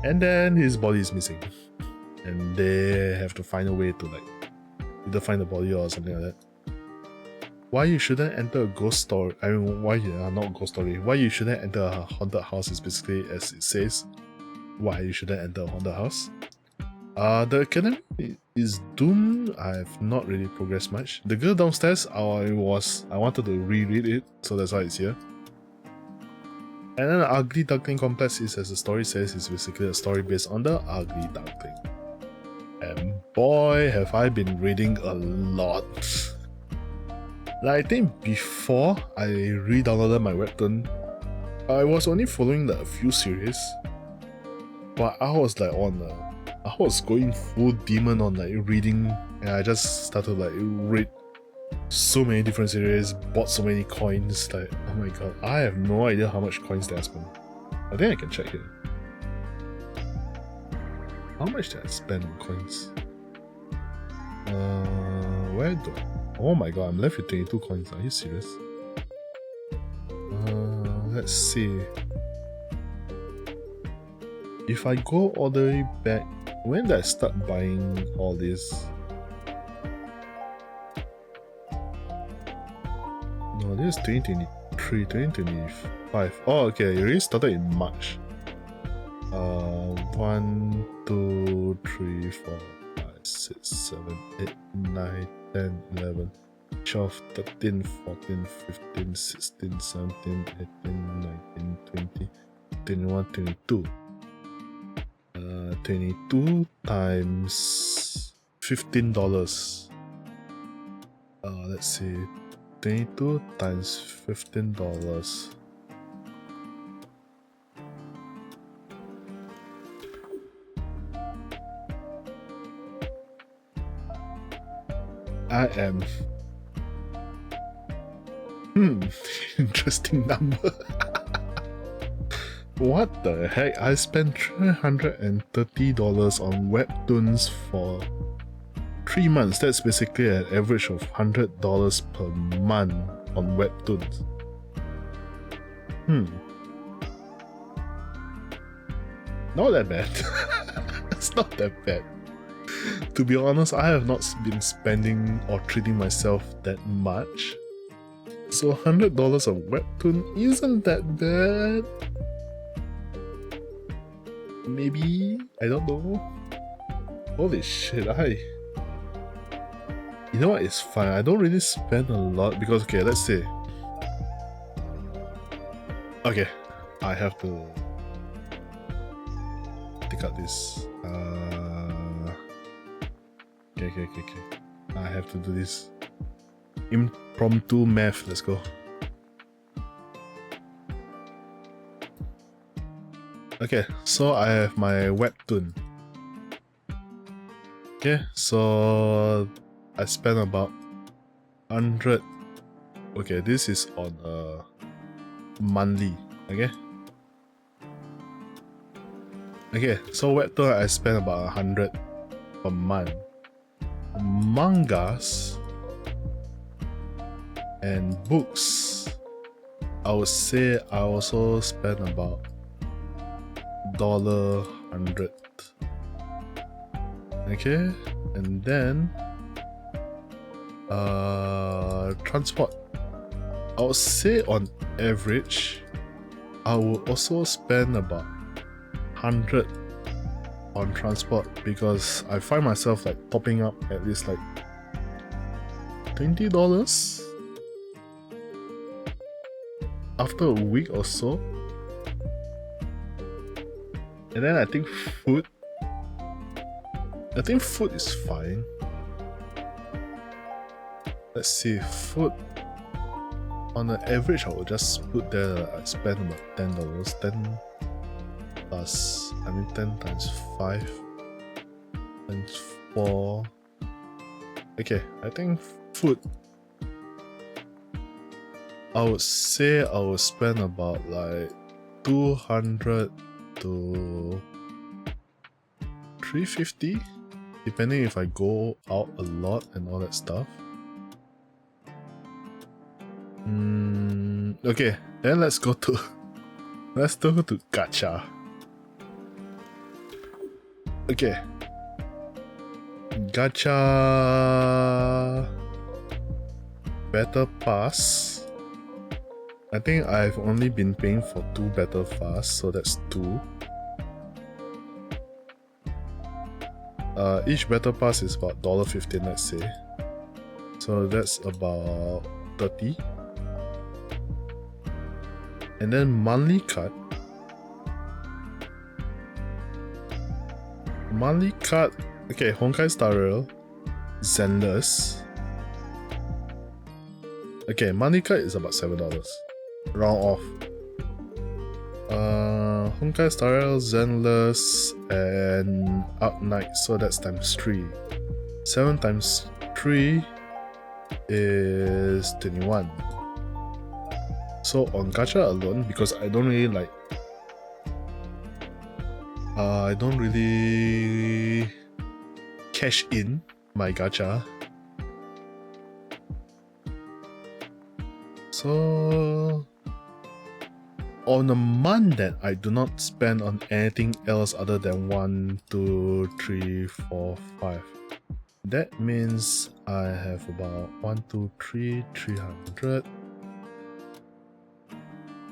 and then his body is missing. And they have to find a way to like either find the body or something like that. Why you shouldn't enter a ghost story? I mean, why not ghost story? Why you shouldn't enter a haunted house is basically as it says. Why you shouldn't enter a haunted house? The Academy is doomed. I have not really progressed much. The Girl Downstairs, I wanted to reread it, so that's why it's here. And then the Ugly Duckling Complex is, as the story says, is basically a story based on the Ugly Duckling. And boy, have I been reading a lot. Like, I think before I re-downloaded my webtoon, I was only following like a few series, but I was like I was going full demon on like reading, and I just started like read so many different series, bought so many coins. Like, oh my god, I have no idea how much coins did I spend. I think I can check here. How much did I spend on coins? Where do I... Oh my god, I'm left with 22 coins. Are you serious? Let's see. If I go all the way back, when did I start buying all this? No, this is 2023, 2025. Oh, okay, it really started in March. 1, 2, 3, 4, 5, 6, 7, 8, 9, 10, 11, 12, 13, 14, 15, 16, 17, 18, 19, 20, 21, 22. 22 times $15. Let's see. 22 times $15. I am... interesting number. What the heck? I spent $330 on webtoons for 3 months. That's basically an average of $100 per month on webtoons. Not that bad. It's not that bad. To be honest, I have not been spending or treating myself that much. So $100 of webtoon isn't that bad. Maybe? I don't know. Holy shit, you know what, it's fine. I don't really spend a lot because, okay, let's say. Okay, I have to take out this. Okay. I have to do this. Impromptu math, let's go. Okay, so I have my webtoon. Okay, so I spent about 100. Okay, this is on monthly. Okay. Okay, so webtoon I spend about 100 per month. Mangas and books, I would say I also spend about $100. Okay, and then transport, I would say on average I would also spend about 100 on transport, because I find myself like topping up at least like $20 after a week or so. And then I think food is fine. Let's see, food on an average I will just put there I spend about $10, 10 plus, I mean 10 times 5 times 4. Okay, I think food, I would say I will spend about like 200 to 350, depending if I go out a lot and all that stuff. Okay, then let's go to gacha. Okay, gacha battle pass. I think I've only been paying for 2 battle pass, so that's 2. Each battle pass is about $15, let's say. So that's about 30. And then monthly card. Okay, Honkai Star Rail, Zenless. Okay, monthly card is about $7. Round off. Honkai Star Rail, Zenless, and Up Night, so that's times 3. 7 times 3 is 21. So on gacha alone, because I don't really cash in my gacha. So on a month that I do not spend on anything else other than 1, 2, 3, 4, 5. That means I have about 300.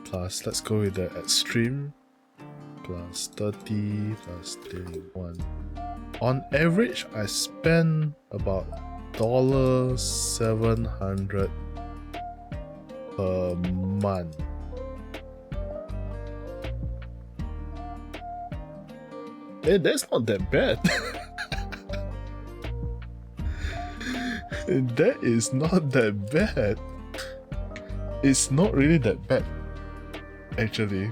Plus, let's go with the extreme, plus 30, plus 31. On average, I spend about $700 per month. Hey, that's not that bad. That is not that bad. It's not really that bad, actually.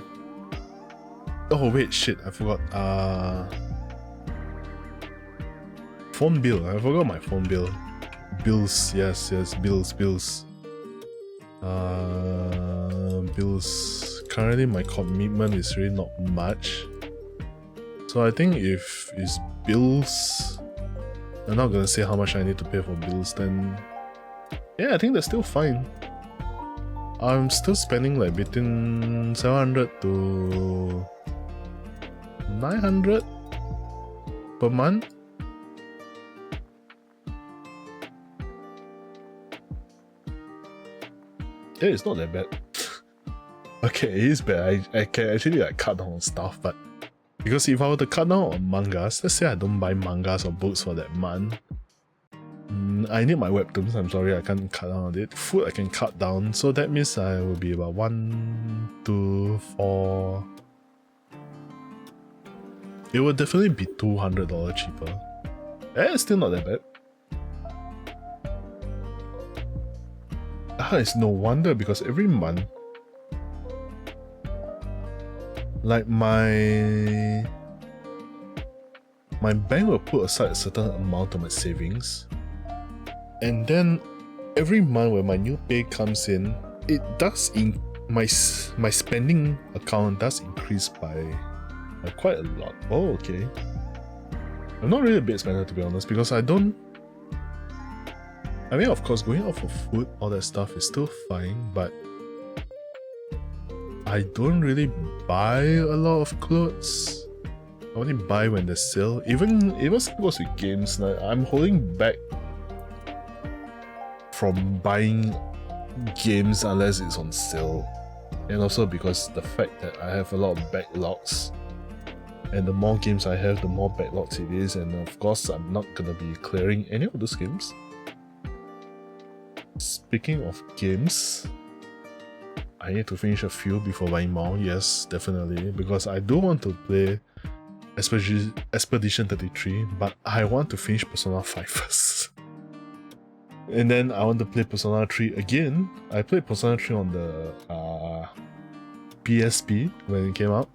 Oh wait, shit, I forgot. Phone bill. I forgot my phone bill. Bills, yes, bills. Bills. Currently my commitment is really not much. So I think if it's bills, I'm not gonna say how much I need to pay for bills, then yeah, I think that's still fine. I'm still spending like between 700 to 900 per month. Yeah, it's not that bad. Okay, it is bad. I can actually like cut down on stuff, but because if I were to cut down on mangas, let's say I don't buy mangas or books for that month, I need my webtoons, I'm sorry, I can't cut down on it. Food I can cut down, so that means I will be about 1, 2, 4. It will definitely be $200 cheaper. It's still not that bad. It's no wonder, because every month, like my bank will put aside a certain amount of my savings, and then every month when my new pay comes in, it does my spending account does increase by Quite a lot. Oh, okay. I'm not really a big spender, to be honest, because I mean, of course, going out for food, all that stuff is still fine, but I don't really buy a lot of clothes. I only buy when there's sale. Even goes with games, like, I'm holding back from buying games unless it's on sale. And also because the fact that I have a lot of backlogs, and the more games I have, the more backlogs it is, and of course I'm not gonna be clearing any of those games. Speaking of games, I need to finish a few before buying more, yes, definitely, because I do want to play Expedition 33, but I want to finish Persona 5 first. And then I want to play Persona 3 again. I played Persona 3 on the PSP when it came out.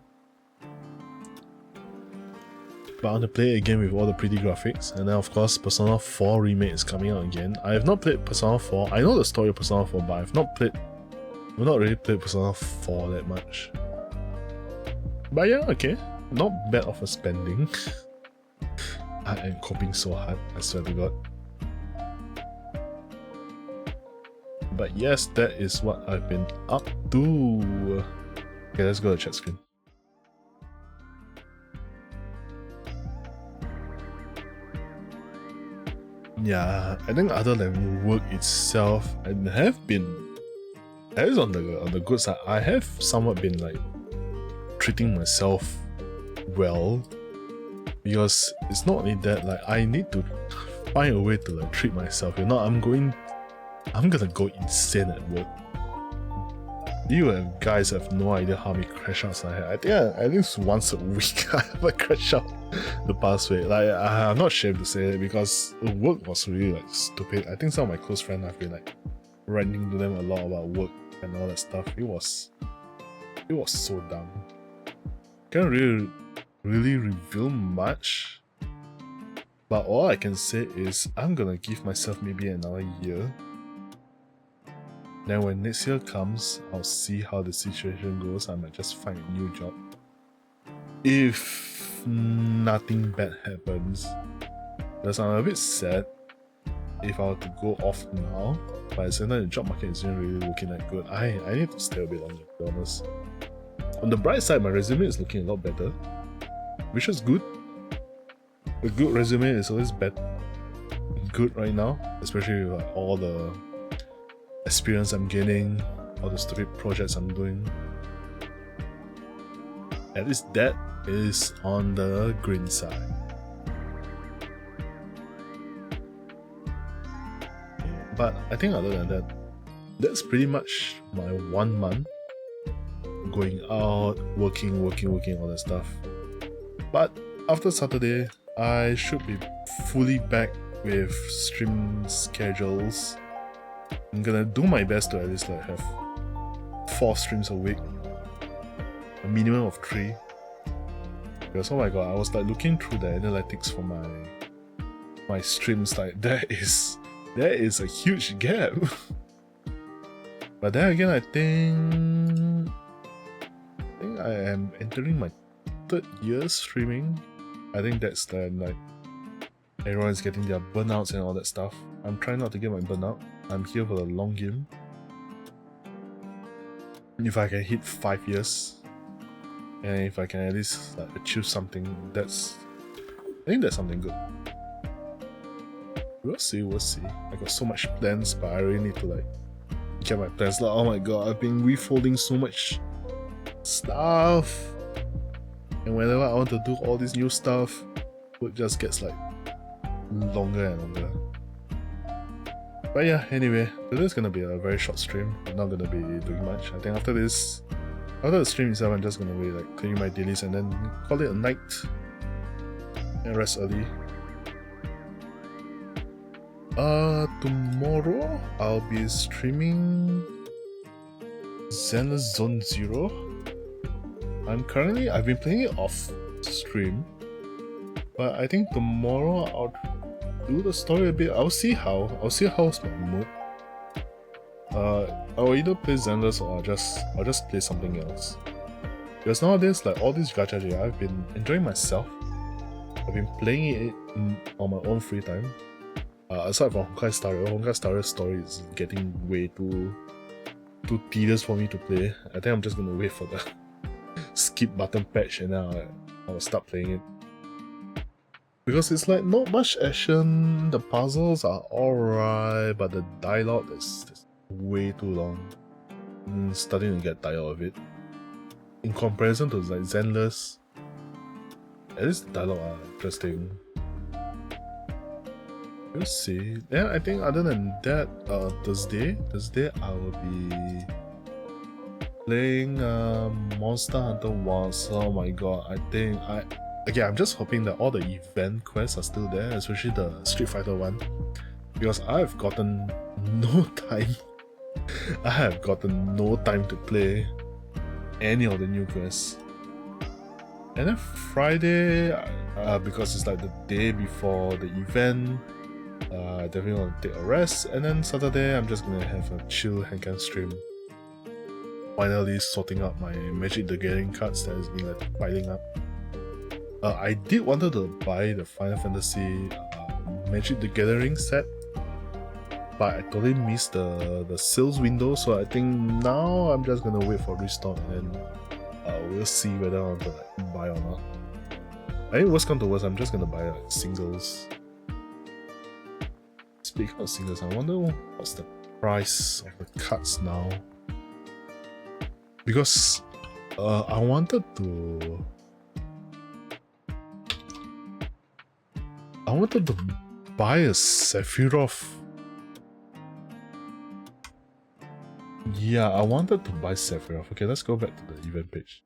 But I want to play it again with all the pretty graphics. And then of course Persona 4 Remake is coming out again. I have not played Persona 4. I know the story of Persona 4, but I've not really played Persona 4 that much. But yeah, okay. Not bad of a spending. I am coping so hard, I swear to God. But yes, that is what I've been up to. Okay, let's go to the chat screen. Yeah, I think other than work itself, I have been, at least on the good side, I have somewhat been like treating myself well, because it's not only that, like, I need to find a way to like treat myself. You know, I'm gonna go insane at work. You guys have no idea how many crash outs I had. I think at least once a week I have a crash out the past week. Like, I'm not ashamed to say it because work was really like stupid. I think some of my close friends have been like ranting to them a lot about work and all that stuff. It was so dumb. Can't really reveal much, but all I can say is I'm gonna give myself maybe another year. Then when next year comes, I'll see how the situation goes. I might just find a new job. If nothing bad happens. Because I'm a bit sad if I were to go off now. But at the same time, the job market isn't really looking that good. I need to stay a bit longer, to be honest. On the bright side, my resume is looking a lot better, which is good. A good resume is always good right now, especially with like, all the experience I'm gaining, all the stupid projects I'm doing. At least that is on the green side. But I think other than that, that's pretty much my 1 month. Going out, working, all that stuff. But after Saturday, I should be fully back with stream schedules. I'm gonna do my best to at least like have 4 streams a week, a minimum of 3. Because oh my god, I was like looking through the analytics for my streams, like there is a huge gap. But then again, I think I am entering my 3rd year streaming. I think that's then like everyone's getting their burnouts and all that stuff. I'm trying not to get my burnout. I'm here for the long game. If I can hit 5 years, and if I can at least like achieve something, I think that's something good. We'll see. I got so much plans, but I really need to like get my plans. Like, oh my god, I've been refolding so much stuff, and whenever I want to do all this new stuff, it just gets like longer and longer. But yeah, anyway, today's gonna be a very short stream. I'm not gonna be doing much. I think after the stream itself, I'm just gonna be like clearing my dailies and then call it a night and rest early. Tomorrow I'll be streaming Zenless Zone Zero. I've been playing it off stream, but I think tomorrow I'll do the story a bit. I'll see how's my mood. I'll either play Zenless or I'll just play something else. Because nowadays, like all these gacha, I've been enjoying myself. I've been playing it on my own free time. Aside from Honkai Star story is getting way too tedious for me to play. I think I'm just gonna wait for the skip button patch and then I'll start playing it. Because it's like not much action, the puzzles are alright, but the dialogue is way too long. I'm starting to get tired of it. In comparison to like Zenless, at least the dialogue are interesting. Let's see. Then I think other than that, Thursday I will be playing Monster Hunter Wilds. Oh my god, I'm just hoping that all the event quests are still there, especially the Street Fighter one, because I've gotten no time. I have gotten no time to play any of the new quests. And then Friday, because it's like the day before the event, I definitely want to take a rest. And then Saturday, I'm just gonna have a chill handcam stream. Finally sorting out my Magic the Gathering cards that has been like piling up. I did wanted to buy the Final Fantasy Magic the Gathering set, but I totally missed the sales window, so I think now I'm just gonna wait for restock and then we'll see whether I want to like, buy or not. I think worst come to worst, I'm just gonna buy like singles. Speaking of singles, I wonder what's the price of the cards now. Because I wanted to buy a Sephiroth. Yeah, I wanted to buy Sephiroth. Okay, let's go back to the event page.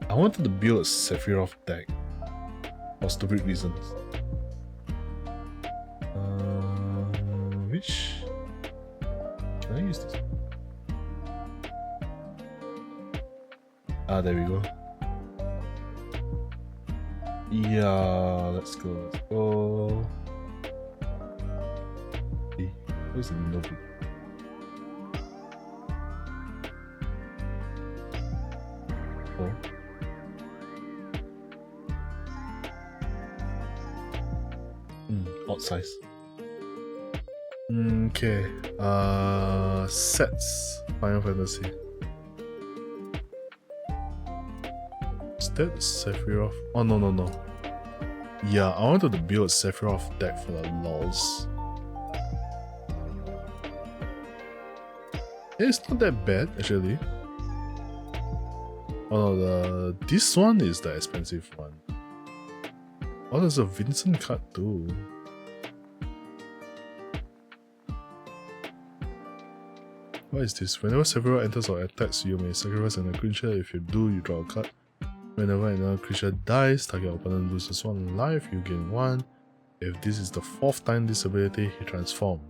I wanted to build a Sephiroth deck for stupid reasons. Which... Can I use this? Ah, there we go. Yeah, let's go. Hey, where's the notebook? Oh. Odd size. Okay. Sets. Final Fantasy. Is that Sephiroth? Oh no. Yeah, I wanted to build a Sephiroth deck for the LOLs. It's not that bad actually. Oh no, this one is the expensive one. Oh, there's a Vincent card too. What is this? Whenever Sephiroth enters or attacks, you may sacrifice an creature. If you do, you draw a card. Whenever another creature dies, target opponent loses 1 life, you gain 1. If this is the 4th time this ability, he transforms.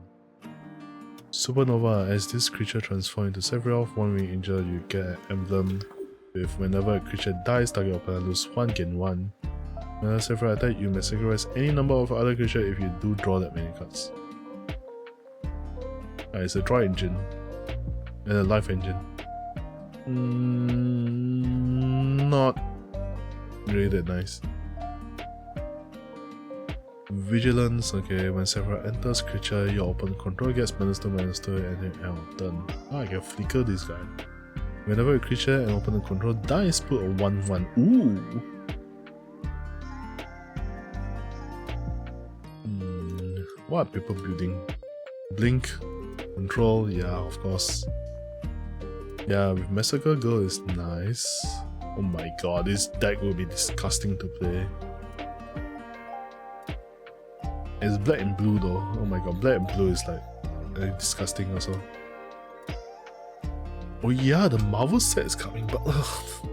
Supernova, as this creature transforms into Sephiroth, 1 when injured, you get an emblem. If whenever a creature dies, target opponent loses 1, gain 1. Whenever Sephiroth attack, you may sacrifice any number of other creatures if you do draw that many cards. It's a draw engine. And a life engine. Not really that nice. Vigilance, okay, when Sephiroth enters creature, your opponent control gets -2/-2 and then end of turn. I can flicker this guy. Whenever a creature and opponent control dies, put a 1/1. Ooh! What are people building? Blink, control, yeah, of course. Yeah, with Massacre Girl is nice. Oh my god, this deck will be disgusting to play. It's black and blue though. Oh my god, black and blue is like disgusting also. Oh yeah, the Marvel set is coming, but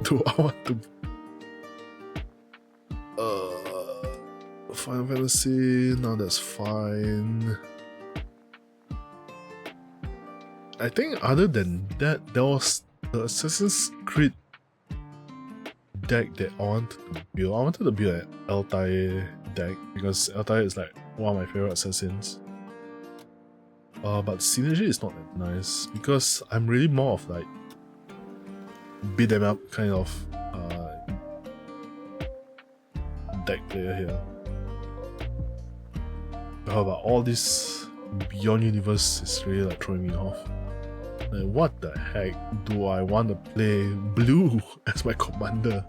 do I want to... Final Fantasy, no, that's fine. I think other than that, there was the Assassin's Creed deck that I wanted to build. I wanted to build an Altair deck because Altair is like one of my favorite assassins. But synergy is not that nice because I'm really more of like beat them up kind of deck player here. However, all this Beyond Universe is really like throwing me off. Like, what the heck do I want to play blue as my commander?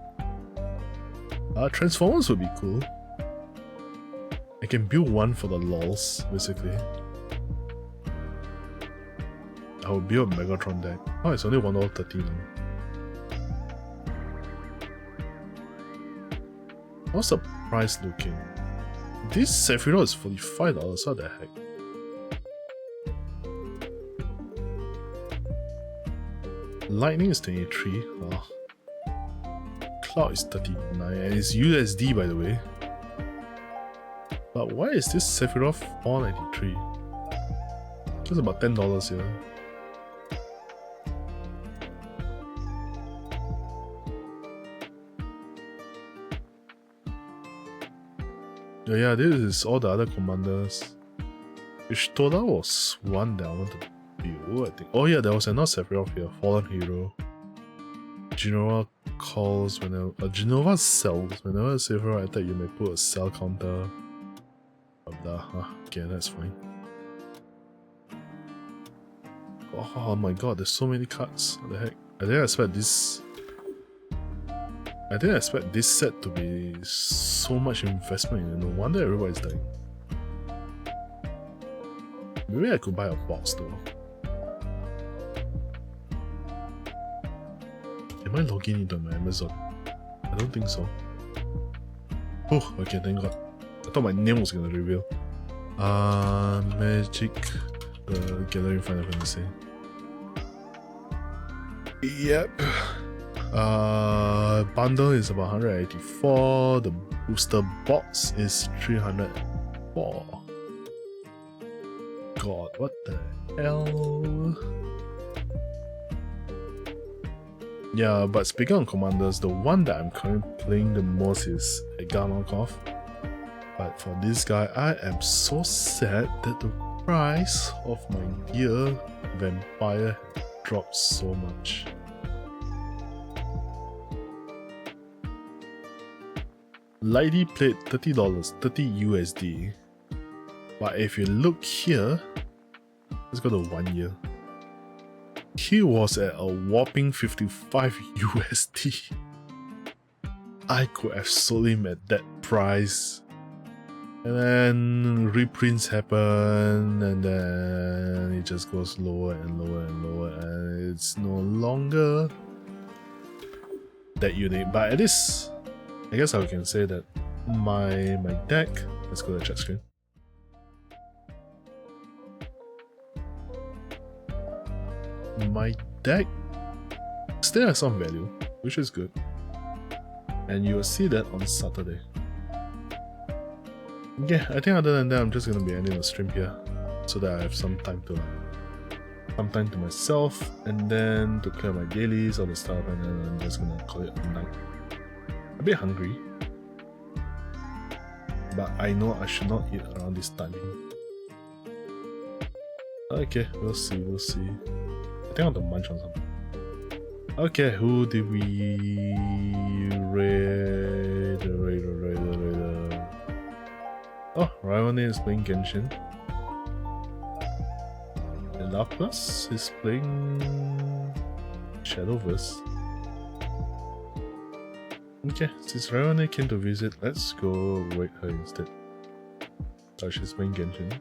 Transformers would be cool. I can build one for the lols, basically. I will build a Megatron deck. Oh, it's only $1.30 now. How's the price looking? This Sephiroth is $45, what the heck? Lightning is 23. Oh. Cloud is 39 and it's USD by the way. But why is this Sephiroth $4.93? Just about $10 here. Yeah, this is all the other commanders. Ishtola was one that I wanted to build, I think. Oh yeah, there was another Sephiroth here, Fallen Hero. Genova calls whenever Genova sells whenever a Sephiroth attack you may put a cell counter. Okay, that's fine. Oh my god, there's so many cards. What the heck? I didn't expect this set to be so much investment, no wonder everybody's dying. Maybe I could buy a box though. Am I logging into my Amazon? I don't think so. Oh, okay, thank god. I thought my name was gonna reveal. Magic Gathering Final Fantasy. Yep. Bundle is about 184. The booster box is 304. God, what the hell? Yeah, but speaking of commanders, the one that I'm currently playing the most is Garmakov. But for this guy, I am so sad that the price of my gear Vampire dropped so much. Lighty played $30, 30 USD. But if you look here, let's go to 1 year. He was at a whopping 55 USD. I could have sold him at that price. And then reprints happen, and then it just goes lower and lower and lower, and it's no longer that unique. But at least, I guess I can say that my deck. Let's go to the chat screen. My deck still has some value, which is good, and you will see that on Saturday. Yeah, I think other than that, I'm just gonna be ending the stream here, so that I have some time to myself, and then to clear my dailies, all the stuff, and then I'm just gonna call it a night. A bit hungry, but I know I should not eat around this timing. Okay, we'll see. I think I want to munch on something. Okay, who did we raid? Oh, Ryone is playing Genshin. And Laplas is playing Shadowverse. Okay, since Ryone came to visit, let's go raid her instead. Oh, she's playing Genshin.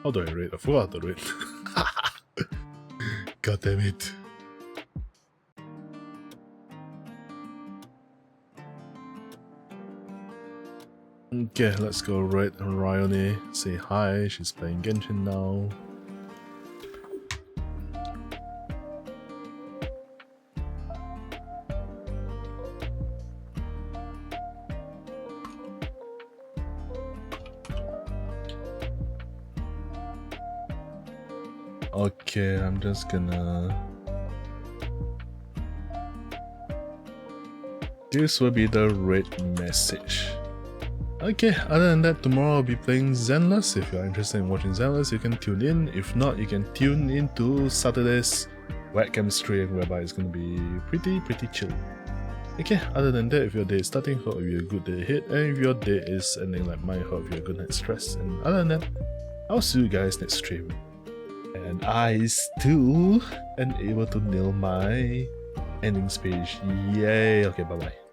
How do I raid? I forgot how to raid. God damn it. Okay, let's go raid Ryone. Say hi, she's playing Genshin now. Okay, I'm just gonna... This will be the raid message. Okay, other than that, tomorrow I'll be playing Zenless. If you're interested in watching Zenless, you can tune in. If not, you can tune into Saturday's webcam stream, whereby it's going to be pretty chill. Okay, other than that, if your day is starting, hope you have a good day ahead, and if your day is ending like mine, hope you have a good night's rest. And other than that, I'll see you guys next stream. And I still am able to nail my ending speech. Yay! Okay, bye bye.